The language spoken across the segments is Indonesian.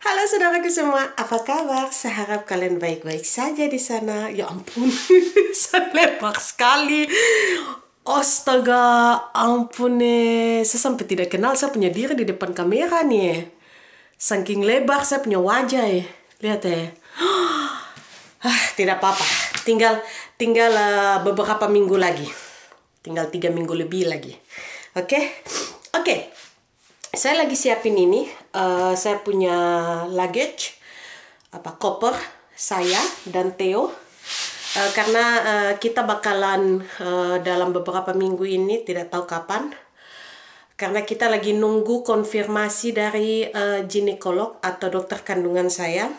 Halo saudaraku semua, apa kabar? Saya harap kalian baik-baik saja di sana. Ya ampun, saya lebar sekali. Astaga, ampun nih. Saya sampai tidak kenal saya punya diri di depan kamera nih. Saking lebar saya punya wajah ya. Lihat ya. Tidak apa-apa. Tinggal tinggal beberapa minggu lagi. Tinggal 3 minggu lebih lagi. Oke? Oke. Saya lagi siapin ini. Saya punya luggage, koper saya dan Theo. Karena kita bakalan dalam beberapa minggu ini, tidak tahu kapan. Karena kita lagi nunggu konfirmasi dari ginekolog atau dokter kandungan saya.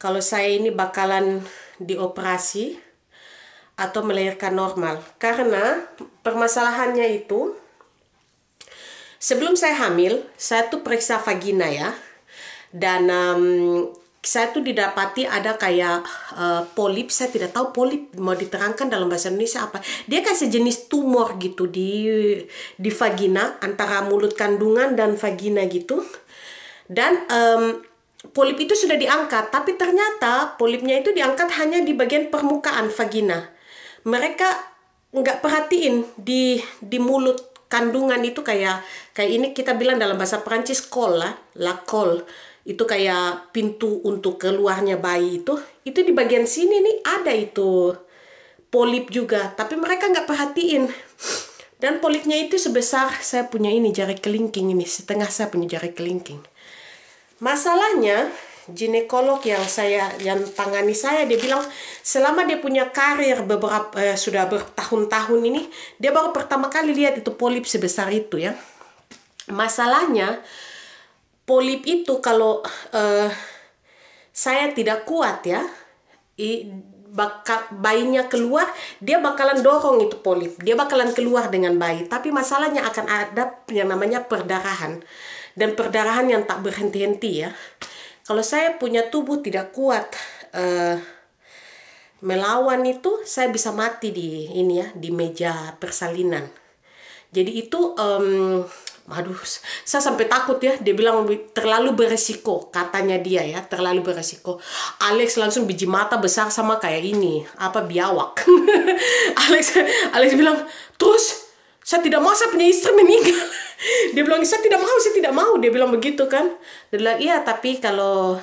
Kalau saya ini bakalan dioperasi atau melahirkan normal. Karena permasalahannya itu, sebelum saya hamil, saya tuh periksa vagina ya. Dan saya tuh didapati ada kayak polip. Saya tidak tahu polip mau diterangkan dalam bahasa Indonesia apa. Dia kayak sejenis tumor gitu di vagina, antara mulut kandungan dan vagina gitu. Dan polip itu sudah diangkat, tapi ternyata polipnya itu diangkat hanya di bagian permukaan vagina. Mereka nggak perhatiin di mulut kandungan itu kayak ini kita bilang dalam bahasa Perancis col lah, la col. Itu kayak pintu untuk keluarnya bayi itu di bagian sini nih ada itu polip juga, tapi mereka nggak perhatiin. Dan polipnya itu sebesar saya punya ini jari kelingking ini, setengah saya punya jari kelingking. Masalahnya ginekolog yang tangani saya, dia bilang selama dia punya karir sudah bertahun-tahun ini, dia baru pertama kali lihat itu polip sebesar itu ya. Masalahnya polip itu kalau saya tidak kuat ya, bayinya keluar, dia bakalan dorong itu polip, dia bakalan keluar dengan bayi. Tapi masalahnya akan ada yang namanya perdarahan, dan perdarahan yang tak berhenti-henti ya. Kalau saya punya tubuh tidak kuat melawan itu, saya bisa mati di ini ya, di meja persalinan. Jadi itu aduh, saya sampai takut ya. Dia bilang terlalu beresiko, katanya dia ya, terlalu beresiko. Alex langsung biji mata besar sama kayak ini, biawak. Alex bilang, terus saya tidak mau saya punya istri meninggal. Dia bilang, saya tidak mau. Dia bilang begitu kan. Dia bilang, iya tapi kalau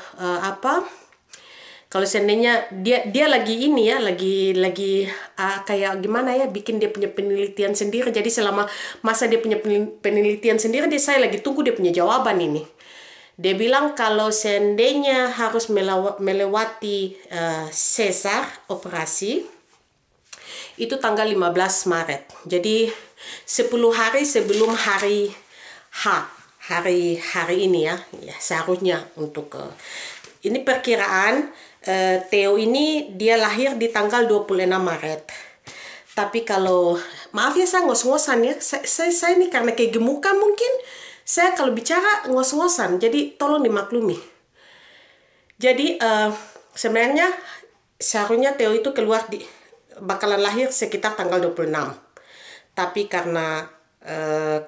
kalau seandainya dia lagi ini ya, lagi kayak gimana ya, bikin dia punya penelitian sendiri. Jadi selama masa dia punya penelitian sendiri, saya lagi tunggu dia punya jawaban ini. Dia bilang kalau seandainya harus melewati sesar operasi, itu tanggal 15 Maret. Jadi 10 hari sebelum hari ini ya, seharusnya untuk ini perkiraan Theo ini dia lahir di tanggal 26 Maret. Tapi kalau maaf ya, saya ngos-ngosan ya. Saya ini karena kayak gemukan mungkin. Saya kalau bicara ngos-ngosan, jadi tolong dimaklumi. Jadi sebenarnya seharusnya Theo itu bakalan lahir sekitar tanggal 26. Tapi karena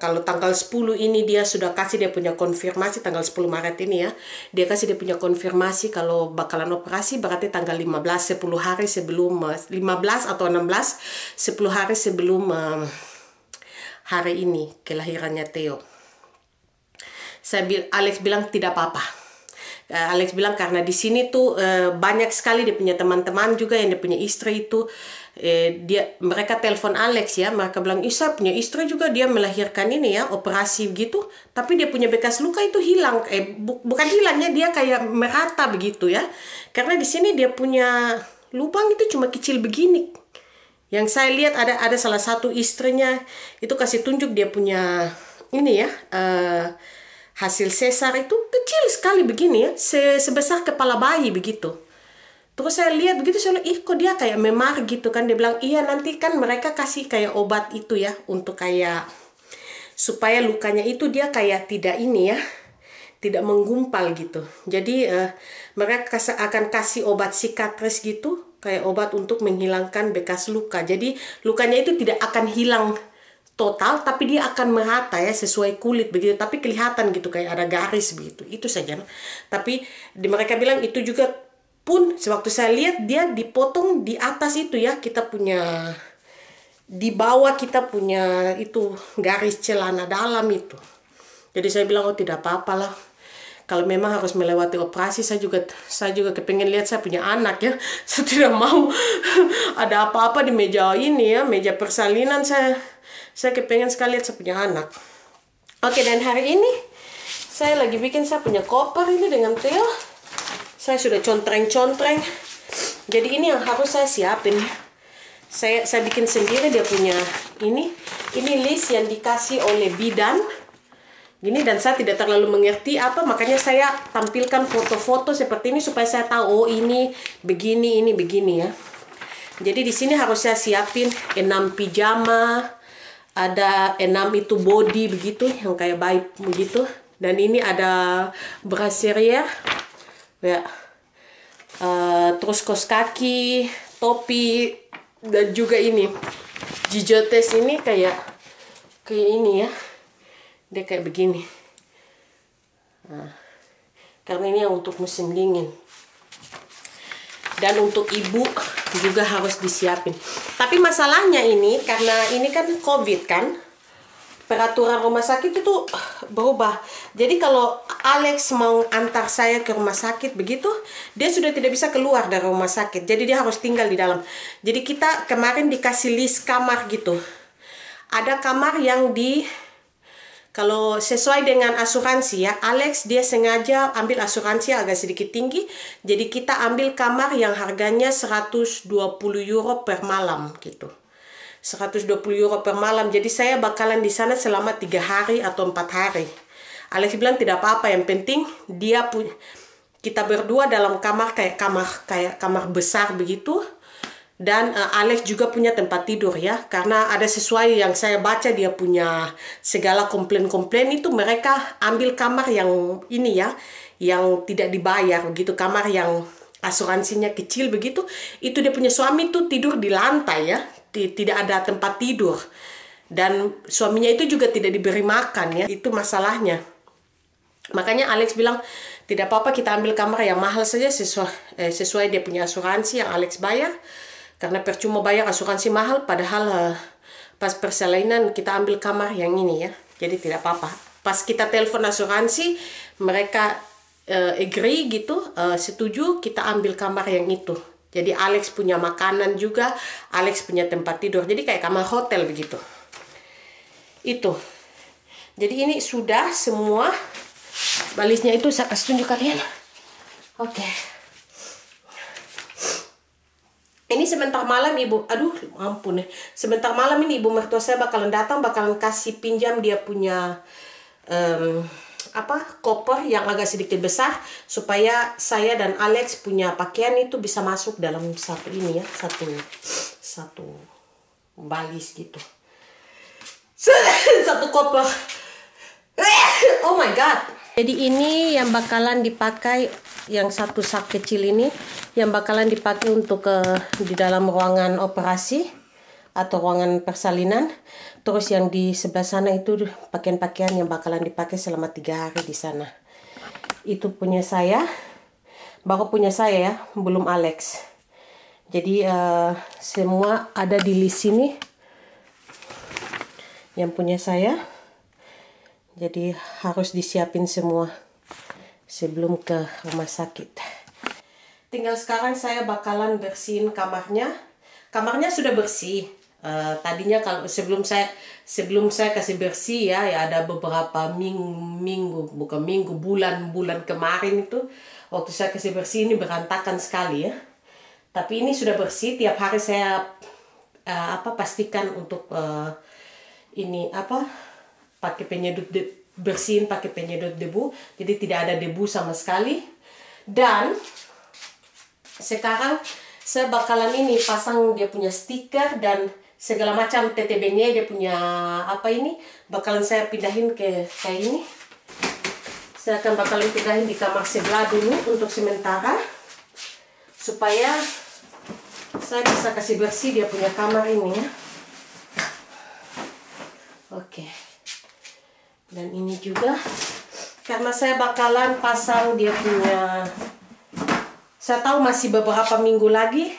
kalau tanggal 10 ini dia sudah kasih dia punya konfirmasi, tanggal 10 Maret ini ya, dia kasih dia punya konfirmasi kalau bakalan operasi, berarti tanggal 15, 10 hari sebelum 15 atau 16, 10 hari sebelum hari ini kelahirannya Theo. Alex bilang tidak apa-apa. Alex bilang karena di sini tuh banyak sekali dia punya teman-teman juga yang dia punya istri itu, mereka telepon Alex ya, mereka bilang, saya punya istri juga, dia melahirkan ini ya, operasi begitu, tapi dia punya bekas luka itu hilang, bukan hilangnya, dia kayak merata begitu ya, karena di sini dia punya lubang itu cuma kecil begini. Yang saya lihat ada salah satu istrinya itu kasih tunjuk dia punya ini ya, hasil sesar itu kecil sekali begini ya, sebesar kepala bayi begitu. Terus saya lihat begitu, saya bilang, kok dia kayak memar gitu kan. Dia bilang, iya nanti kan mereka kasih kayak obat itu ya, untuk kayak supaya lukanya itu dia kayak tidak ini ya, tidak menggumpal gitu. Jadi mereka akan kasih obat sikatris gitu, kayak obat untuk menghilangkan bekas luka. Jadi lukanya itu tidak akan hilang total, tapi dia akan merata ya sesuai kulit begitu, tapi kelihatan gitu kayak ada garis begitu, itu saja. Tapi mereka bilang itu juga pun sewaktu saya lihat dia dipotong di atas itu ya, kita punya di bawah kita punya itu garis celana dalam itu. Jadi saya bilang, oh tidak apa-apa lah. Kalau memang harus melewati operasi, saya juga kepengen lihat saya punya anak ya. Saya tidak mau ada apa-apa di meja ini ya, meja persalinan. Saya kepengen sekali lihat saya punya anak. Oke, dan hari ini saya lagi bikin saya punya koper ini dengan Theo. Saya sudah contreng-contreng. Jadi ini yang harus saya siapin. Saya bikin sendiri dia punya ini list yang dikasih oleh bidan. Gini, dan saya tidak terlalu mengerti apa, makanya saya tampilkan foto-foto seperti ini supaya saya tahu, oh ini begini ya. Jadi di sini harus saya siapin 6 pijama, ada 6 itu body begitu yang kayak baik begitu, dan ini ada brasier ya, terus kaos kaki, topi, dan juga ini jijotes ini kayak ini ya. Dia kayak begini. Nah, karena ini yang untuk musim dingin. Dan untuk ibu juga harus disiapin. Tapi masalahnya ini, karena ini kan COVID kan, peraturan rumah sakit itu berubah. Jadi kalau Alex mau antar saya ke rumah sakit begitu, dia sudah tidak bisa keluar dari rumah sakit. Jadi dia harus tinggal di dalam. Jadi kita kemarin dikasih list kamar gitu. Ada kamar yang kalau sesuai dengan asuransi ya, Alex dia sengaja ambil asuransi agak sedikit tinggi. Jadi kita ambil kamar yang harganya 120 euro per malam gitu. 120 euro per malam. Jadi saya bakalan di sana selama 3 hari atau 4 hari. Alex bilang tidak apa-apa, yang penting kita berdua dalam kamar kayak kamar besar begitu. Dan Alex juga punya tempat tidur ya, karena ada sesuai yang saya baca dia punya segala komplain-komplain itu, mereka ambil kamar yang ini ya, yang tidak dibayar begitu, kamar yang asuransinya kecil begitu. Itu dia punya suami tuh tidur di lantai ya, tidak ada tempat tidur, dan suaminya itu juga tidak diberi makan ya, itu masalahnya. Makanya Alex bilang tidak apa-apa, kita ambil kamar yang mahal saja sesuai dia punya asuransi yang Alex bayar. Karena percuma bayar asuransi mahal, padahal pas persalinan kita ambil kamar yang ini ya. Jadi tidak apa-apa. Pas kita telepon asuransi, mereka agree gitu, setuju kita ambil kamar yang itu. Jadi Alex punya makanan juga, Alex punya tempat tidur. Jadi kayak kamar hotel begitu. Itu. Jadi ini sudah semua. Balisnya itu saya kasih tunjuk kalian. Oke. Ini sebentar malam ibu, aduh ampun ya. Sebentar malam ini ibu mertua saya bakalan datang, bakalan kasih pinjam dia punya koper yang agak sedikit besar, supaya saya dan Alex punya pakaian itu bisa masuk dalam satu ini ya, satu balis gitu. Satu koper. Oh my god. Jadi ini yang bakalan dipakai, yang satu sak kecil ini yang bakalan dipakai untuk di dalam ruangan operasi atau ruangan persalinan. Terus yang di sebelah sana itu pakaian-pakaian yang bakalan dipakai selama 3 hari di sana. Itu punya saya, baru punya saya ya, belum Alex. Jadi semua ada di list sini yang punya saya. Jadi harus disiapin semua sebelum ke rumah sakit. Tinggal sekarang saya bakalan bersihin kamarnya. Kamarnya sudah bersih. Tadinya kalau sebelum saya kasih bersih ya ada beberapa bulan kemarin itu waktu saya kasih bersih ini berantakan sekali ya. Tapi ini sudah bersih. Tiap hari saya pastikan untuk pakai penyedot bersihin pakai penyedot debu, jadi tidak ada debu sama sekali. Dan sekarang saya bakalan ini pasang dia punya stiker dan segala macam TTB-nya, dia punya bakalan saya pindahin ke kayak ini. Saya akan bakalan pindahin di kamar sebelah dulu untuk sementara, supaya saya bisa kasih bersih dia punya kamar ini ya. Oke. Dan ini juga karena saya bakalan pasang dia punya, saya tahu masih beberapa minggu lagi,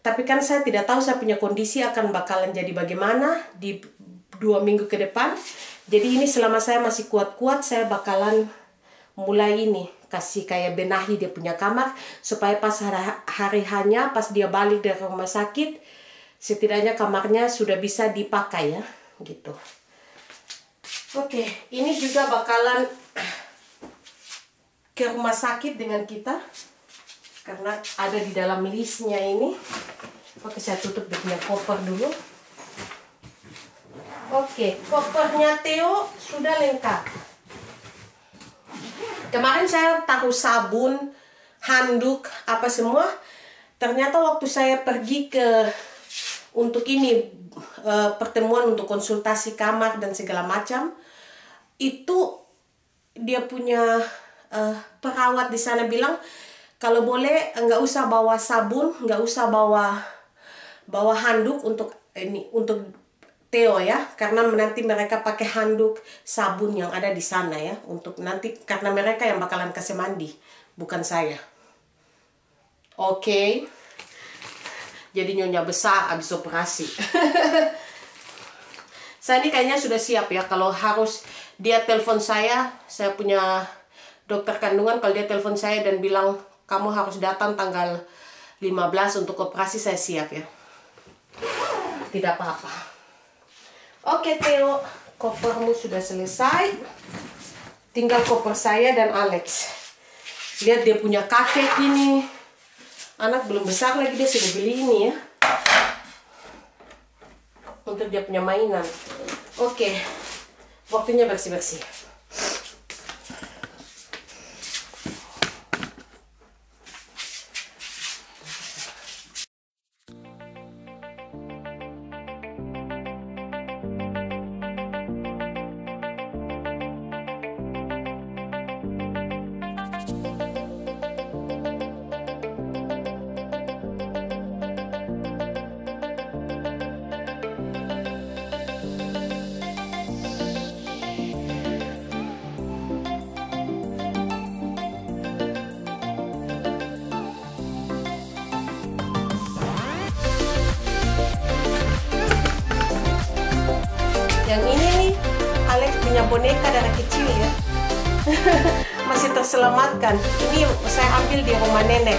tapi kan saya tidak tahu saya punya kondisi akan bakalan jadi bagaimana di 2 minggu ke depan. Jadi ini selama saya masih kuat-kuat, saya bakalan mulai ini kasih kayak benahi dia punya kamar, supaya pas hari hanya pas dia balik dari rumah sakit, setidaknya kamarnya sudah bisa dipakai ya, gitu. Oke, ini juga bakalan ke rumah sakit dengan kita karena ada di dalam listnya ini. Oke, saya tutup dia punya koper dulu. Oke, kopernya Theo sudah lengkap. Kemarin saya taruh sabun, handuk, apa semua. Ternyata waktu saya pergi untuk ini pertemuan untuk konsultasi kamar dan segala macam, itu dia punya perawat di sana bilang kalau boleh nggak usah bawa sabun, nggak usah bawa handuk untuk Theo ya, karena nanti mereka pakai handuk sabun yang ada di sana ya, untuk nanti karena mereka yang bakalan kasih mandi, bukan saya. Oke. Jadi nyonya besar habis operasi. Saya ini kayaknya sudah siap ya, kalau harus dia telepon saya punya dokter kandungan, kalau dia telepon saya dan bilang kamu harus datang tanggal 15 untuk operasi, saya siap ya. Tidak apa-apa. Oke Theo, kopermu sudah selesai. Tinggal koper saya dan Alex. Lihat dia punya kakek ini. Anak belum besar lagi, dia sudah beli ini ya, untuk dia punya mainan. Oke, waktunya bersih-bersih. Yang ini nih, Alex punya boneka dari kecil ya. Masih terselamatkan. Ini saya ambil di rumah nenek.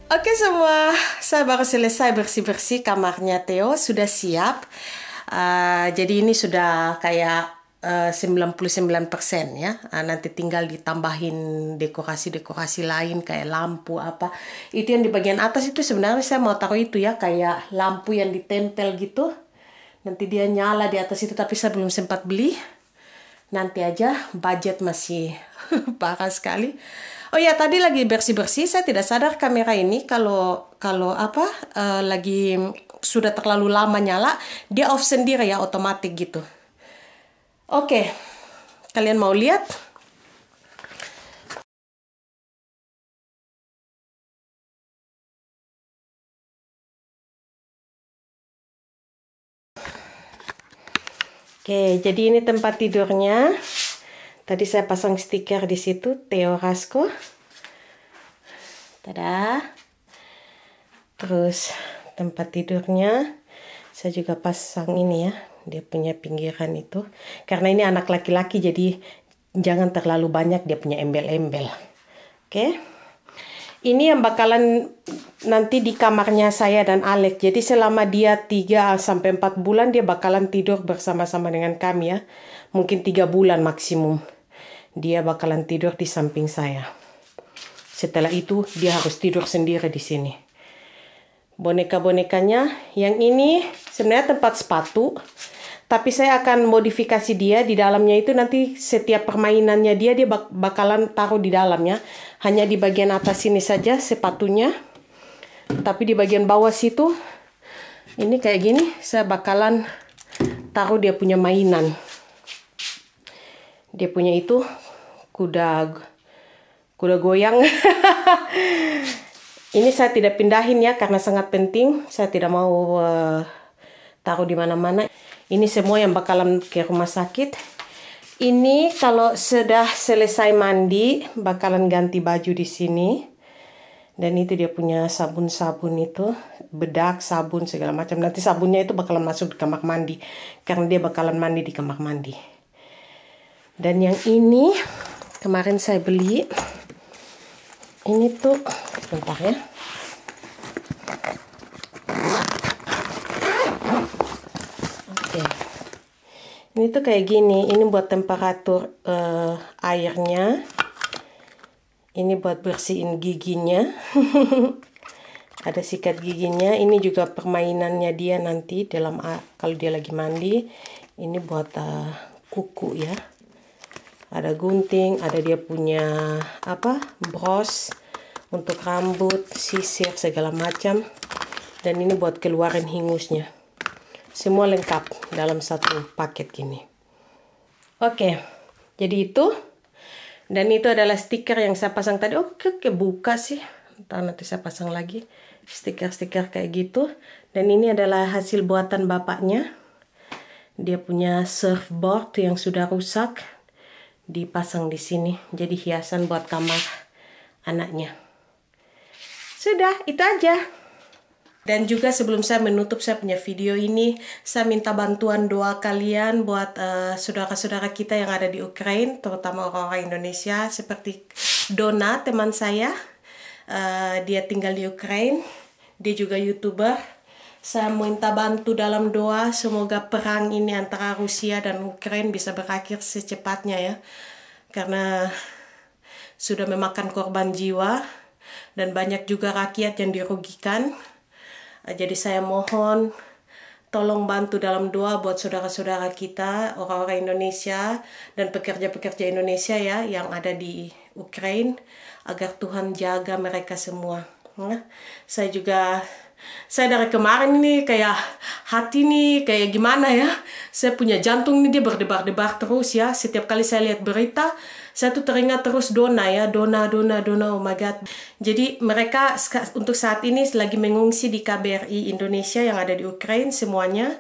Oke semua, saya baru selesai bersih-bersih kamarnya Theo, sudah siap. Jadi ini sudah kayak 99% ya. Nanti tinggal ditambahin dekorasi-dekorasi lain kayak lampu apa. Itu yang di bagian atas itu sebenarnya saya mau taruh itu ya, kayak lampu yang ditempel gitu. Nanti dia nyala di atas itu, tapi saya belum sempat beli. Nanti aja, budget masih parah sekali. Oh ya, tadi lagi bersih-bersih, saya tidak sadar kamera ini kalau lagi sudah terlalu lama nyala, dia off sendiri ya, otomatis gitu. Oke, kalian mau lihat? Oke, jadi ini tempat tidurnya. Tadi saya pasang stiker di situ, Theo Rasko. Tada. Terus tempat tidurnya, saya juga pasang ini ya, dia punya pinggiran itu. Karena ini anak laki-laki, jadi jangan terlalu banyak dia punya embel-embel. Oke. Ini yang bakalan nanti di kamarnya saya dan Alex. Jadi selama dia 3 sampai 4 bulan dia bakalan tidur bersama-sama dengan kami ya. Mungkin 3 bulan maksimum. Dia bakalan tidur di samping saya. Setelah itu dia harus tidur sendiri di sini. Boneka-bonekanya yang ini sebenarnya tempat sepatu. Tapi saya akan modifikasi dia di dalamnya itu nanti setiap permainannya dia bakalan taruh di dalamnya. Hanya di bagian atas sini saja sepatunya. Tapi di bagian bawah situ ini kayak gini saya bakalan taruh dia punya mainan. Dia punya itu kuda goyang. Ini saya tidak pindahin ya karena sangat penting. Saya tidak mau taruh di mana-mana. Ini semua yang bakalan ke rumah sakit. Ini kalau sudah selesai mandi, bakalan ganti baju di sini. Dan itu dia punya sabun-sabun itu, bedak, sabun segala macam. Nanti sabunnya itu bakalan masuk di kamar mandi, karena dia bakalan mandi di kamar mandi. Dan yang ini kemarin saya beli. Ini tuh, bentar ya. Ini tuh kayak gini, ini buat temperatur airnya. Ini buat bersihin giginya. Ada sikat giginya. Ini juga permainannya dia nanti dalam kalau dia lagi mandi. Ini buat kuku ya. Ada gunting, ada dia punya bros untuk rambut, sisir segala macam. Dan ini buat keluarin hingusnya. Semua lengkap dalam satu paket gini. Oke, jadi itu. Dan itu adalah stiker yang saya pasang tadi. Oke, buka sih. Nanti saya pasang lagi. Stiker-stiker kayak gitu. Dan ini adalah hasil buatan bapaknya. Dia punya surfboard yang sudah rusak. Dipasang di sini. Jadi hiasan buat kamar anaknya. Sudah, itu aja. Dan juga sebelum saya menutup saya punya video ini, saya minta bantuan doa kalian buat saudara-saudara kita yang ada di Ukraina, terutama orang-orang Indonesia, seperti Dona, teman saya. Dia tinggal di Ukraina, dia juga YouTuber. Saya minta bantu dalam doa, semoga perang ini antara Rusia dan Ukraina bisa berakhir secepatnya ya. Karena sudah memakan korban jiwa, dan banyak juga rakyat yang dirugikan. Jadi saya mohon tolong bantu dalam doa buat saudara-saudara kita, orang-orang Indonesia dan pekerja-pekerja Indonesia ya yang ada di Ukraina, agar Tuhan jaga mereka semua. Saya dari kemarin nih kayak hati nih kayak gimana ya. Saya punya jantung nih dia berdebar-debar terus ya. Setiap kali saya lihat berita, saya tuh teringat terus Dona ya. Dona, oh my God. Jadi mereka untuk saat ini lagi mengungsi di KBRI Indonesia yang ada di Ukraina semuanya.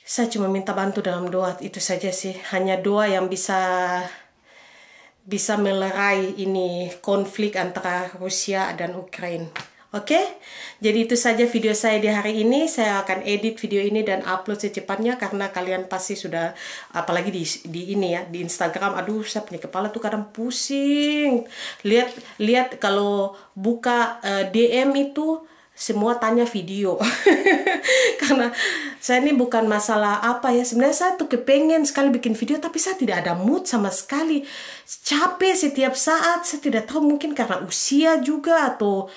Saya cuma minta bantu dalam doa, itu saja sih. Hanya doa yang bisa melerai ini konflik antara Rusia dan Ukraina. Oke, jadi itu saja video saya di hari ini. Saya akan edit video ini dan upload secepatnya karena kalian pasti sudah, apalagi di ini ya, di Instagram. Aduh, saya punya kepala tuh kadang pusing. Lihat kalau buka DM itu semua tanya video. Karena saya ini bukan masalah apa ya. Sebenarnya saya tuh kepengen sekali bikin video, tapi saya tidak ada mood sama sekali. Capek setiap saat. Saya tidak tahu, mungkin karena usia juga atau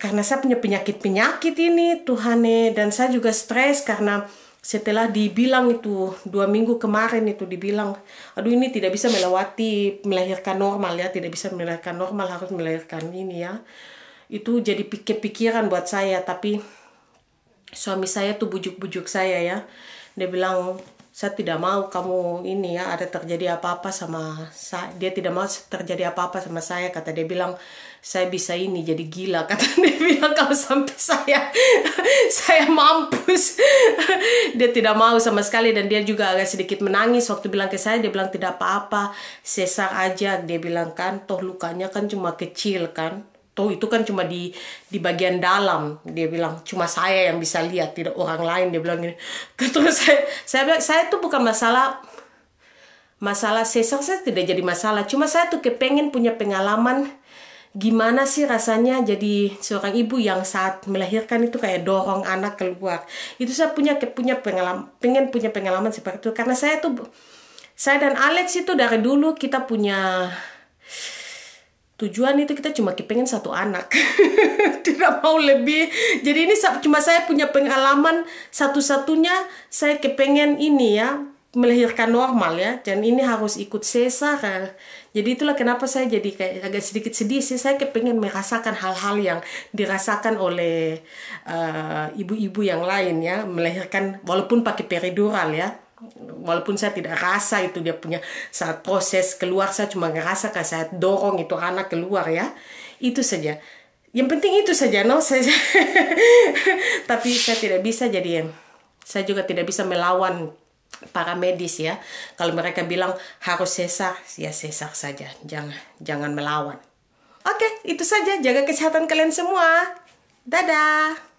karena saya punya penyakit-penyakit ini, Tuhane. Dan saya juga stres karena setelah dibilang itu 2 minggu kemarin itu dibilang, aduh ini tidak bisa melahirkan normal ya, tidak bisa melahirkan normal, harus melahirkan ini ya. Itu jadi pikiran buat saya, tapi suami saya tuh bujuk-bujuk saya ya. Dia bilang, saya tidak mau kamu ini ya, ada terjadi apa-apa sama saya. Dia tidak mau terjadi apa-apa sama saya, kata dia bilang, saya bisa ini jadi gila, kata dia bilang kalau sampai saya mampus. Dia tidak mau sama sekali, dan dia juga agak sedikit menangis waktu bilang ke saya. Dia bilang tidak apa-apa, sesar aja, dia bilang kan, toh lukanya kan cuma kecil kan. Tuh itu kan cuma di bagian dalam, dia bilang cuma saya yang bisa lihat, tidak orang lain, dia bilang gini. Terus saya bilang, saya tuh bukan masalah sesar, saya tidak jadi masalah, cuma saya tuh kepengen punya pengalaman gimana sih rasanya jadi seorang ibu yang saat melahirkan itu kayak dorong anak keluar. Itu saya punya pengalaman, pengen punya pengalaman seperti itu karena saya dan Alex itu dari dulu kita punya tujuan itu kita cuma kepengen satu anak. Tidak mau lebih. Jadi ini cuma saya punya pengalaman satu-satunya saya kepengen ini ya, melahirkan normal ya. Dan ini harus ikut sesar. Jadi itulah kenapa saya jadi kayak agak sedikit sedih sih. Saya kepengen merasakan hal-hal yang dirasakan oleh ibu-ibu yang lain ya. Melahirkan walaupun pakai peridural ya. Walaupun saya tidak rasa itu dia punya saat proses keluar, saya cuma ngerasa kayak saya dorong itu anak keluar ya. Itu saja. Yang penting itu saja, no? Tapi saya tidak bisa, jadi saya juga tidak bisa melawan para medis ya. Kalau mereka bilang harus sesar, ya sesar saja. Jangan melawan. Oke, itu saja. Jaga kesehatan kalian semua. Dadah.